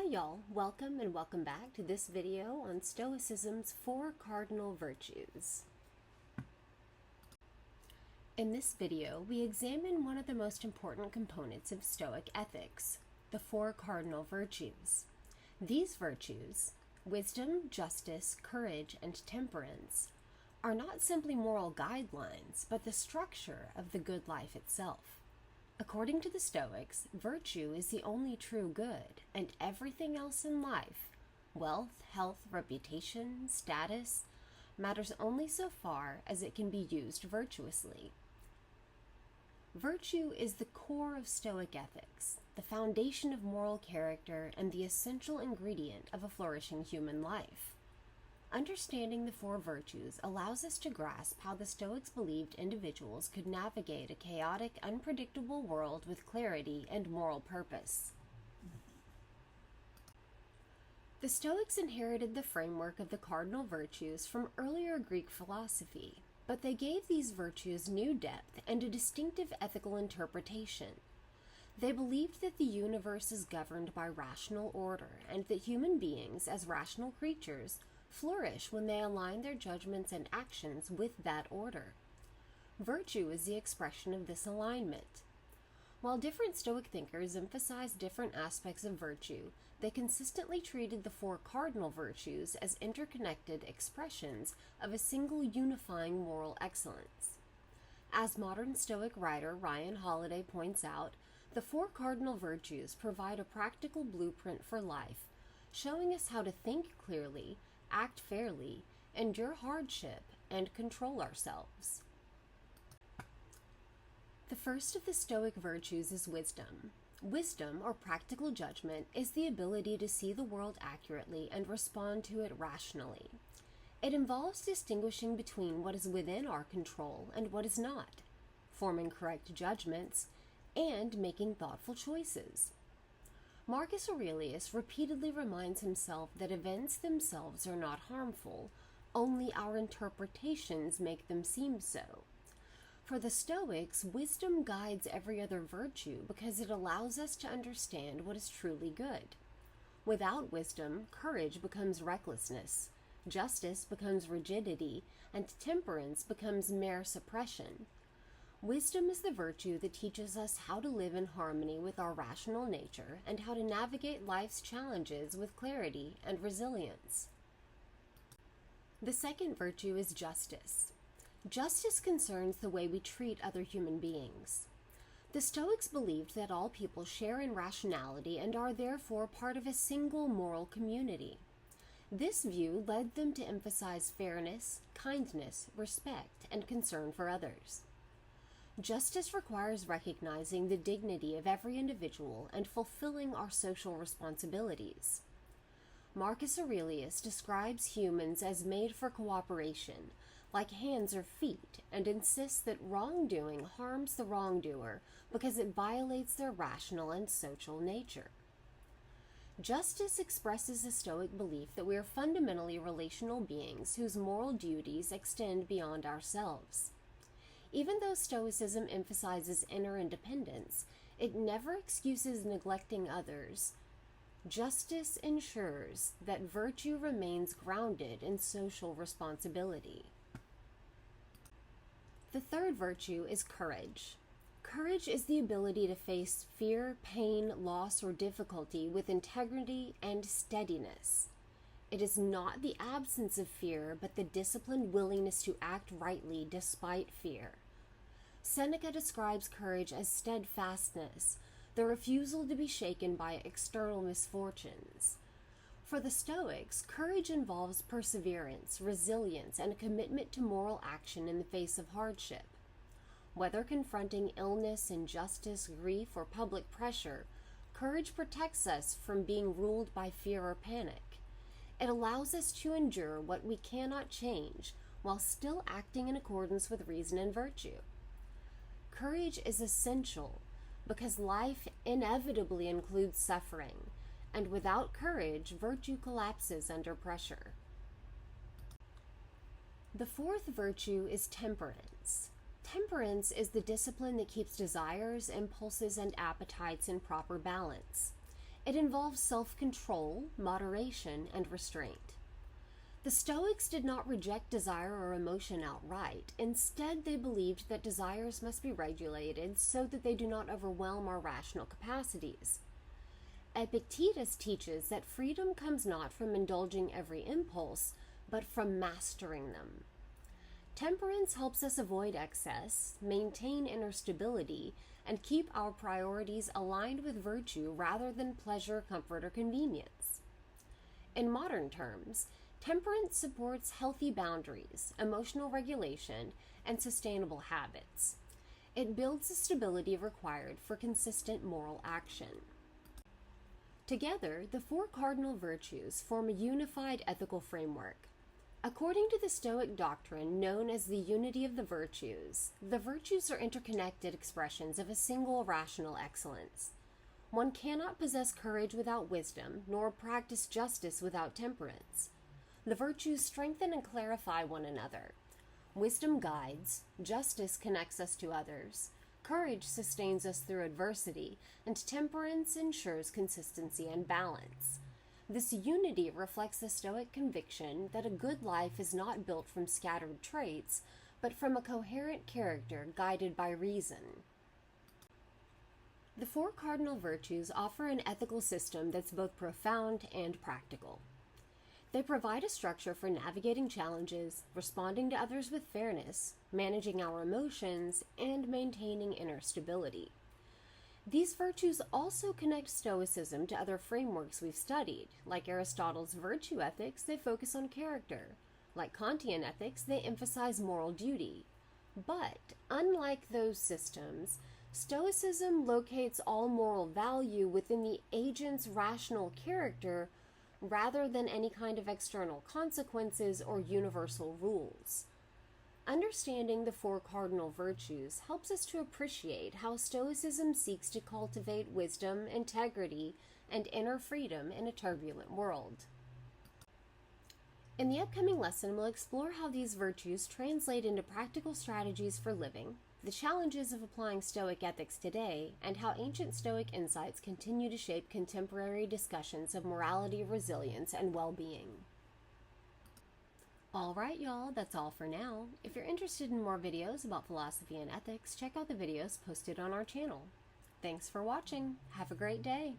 Hi y'all, welcome and welcome back to this video on Stoicism's 4 cardinal virtues. In this video, we examine one of the most important components of Stoic ethics, the 4 cardinal virtues. These virtues, wisdom, justice, courage, and temperance, are not simply moral guidelines, but the structure of the good life itself. According to the Stoics, virtue is the only true good, and everything else in life, wealth, health, reputation, status, matters only so far as it can be used virtuously. Virtue is the core of Stoic ethics, the foundation of moral character, and the essential ingredient of a flourishing human life. Understanding the 4 virtues allows us to grasp how the Stoics believed individuals could navigate a chaotic, unpredictable world with clarity and moral purpose. The Stoics inherited the framework of the cardinal virtues from earlier Greek philosophy, but they gave these virtues new depth and a distinctive ethical interpretation. They believed that the universe is governed by rational order, and that human beings, as rational creatures, flourish when they align their judgments and actions with that order. Virtue is the expression of this alignment. While different Stoic thinkers emphasized different aspects of virtue, they consistently treated the 4 cardinal virtues as interconnected expressions of a single unifying moral excellence. As modern Stoic writer Ryan Holiday points out, the 4 cardinal virtues provide a practical blueprint for life, showing us how to think clearly, act fairly, endure hardship, and control ourselves. The first of the Stoic virtues is wisdom. Wisdom, or practical judgment, is the ability to see the world accurately and respond to it rationally. It involves distinguishing between what is within our control and what is not, forming correct judgments, and making thoughtful choices. Marcus Aurelius repeatedly reminds himself that events themselves are not harmful, only our interpretations make them seem so. For the Stoics, wisdom guides every other virtue because it allows us to understand what is truly good. Without wisdom, courage becomes recklessness, justice becomes rigidity, and temperance becomes mere suppression. Wisdom is the virtue that teaches us how to live in harmony with our rational nature and how to navigate life's challenges with clarity and resilience. The second virtue is justice. Justice concerns the way we treat other human beings. The Stoics believed that all people share in rationality and are therefore part of a single moral community. This view led them to emphasize fairness, kindness, respect, and concern for others. Justice requires recognizing the dignity of every individual and fulfilling our social responsibilities. Marcus Aurelius describes humans as made for cooperation, like hands or feet, and insists that wrongdoing harms the wrongdoer because it violates their rational and social nature. Justice expresses a Stoic belief that we are fundamentally relational beings whose moral duties extend beyond ourselves. Even though Stoicism emphasizes inner independence, it never excuses neglecting others. Justice ensures that virtue remains grounded in social responsibility. The third virtue is courage. Courage is the ability to face fear, pain, loss, or difficulty with integrity and steadiness. It is not the absence of fear, but the disciplined willingness to act rightly despite fear. Seneca describes courage as steadfastness, the refusal to be shaken by external misfortunes. For the Stoics, courage involves perseverance, resilience, and a commitment to moral action in the face of hardship. Whether confronting illness, injustice, grief, or public pressure, courage protects us from being ruled by fear or panic. It allows us to endure what we cannot change while still acting in accordance with reason and virtue. Courage is essential because life inevitably includes suffering, and without courage, virtue collapses under pressure. The fourth virtue is temperance. Temperance is the discipline that keeps desires, impulses, and appetites in proper balance. It involves self-control, moderation, and restraint. The Stoics did not reject desire or emotion outright. Instead, they believed that desires must be regulated so that they do not overwhelm our rational capacities. Epictetus teaches that freedom comes not from indulging every impulse, but from mastering them. Temperance helps us avoid excess, maintain inner stability, and keep our priorities aligned with virtue rather than pleasure, comfort, or convenience. In modern terms, temperance supports healthy boundaries, emotional regulation, and sustainable habits. It builds the stability required for consistent moral action. Together, the four cardinal virtues form a unified ethical framework. According to the Stoic doctrine known as the unity of the virtues are interconnected expressions of a single rational excellence. One cannot possess courage without wisdom, nor practice justice without temperance. The virtues strengthen and clarify one another. Wisdom guides, justice connects us to others, courage sustains us through adversity, and temperance ensures consistency and balance. This unity reflects the Stoic conviction that a good life is not built from scattered traits, but from a coherent character guided by reason. The four cardinal virtues offer an ethical system that's both profound and practical. They provide a structure for navigating challenges, responding to others with fairness, managing our emotions, and maintaining inner stability. These virtues also connect Stoicism to other frameworks we've studied. Like Aristotle's virtue ethics, they focus on character. Like Kantian ethics, they emphasize moral duty. But, unlike those systems, Stoicism locates all moral value within the agent's rational character rather than any kind of external consequences or universal rules. Understanding the four cardinal virtues helps us to appreciate how Stoicism seeks to cultivate wisdom, integrity, and inner freedom in a turbulent world. In the upcoming lesson, we'll explore how these virtues translate into practical strategies for living, the challenges of applying Stoic ethics today, and how ancient Stoic insights continue to shape contemporary discussions of morality, resilience, and well-being. Alright y'all, that's all for now. If you're interested in more videos about philosophy and ethics, check out the videos posted on our channel. Thanks for watching. Have a great day.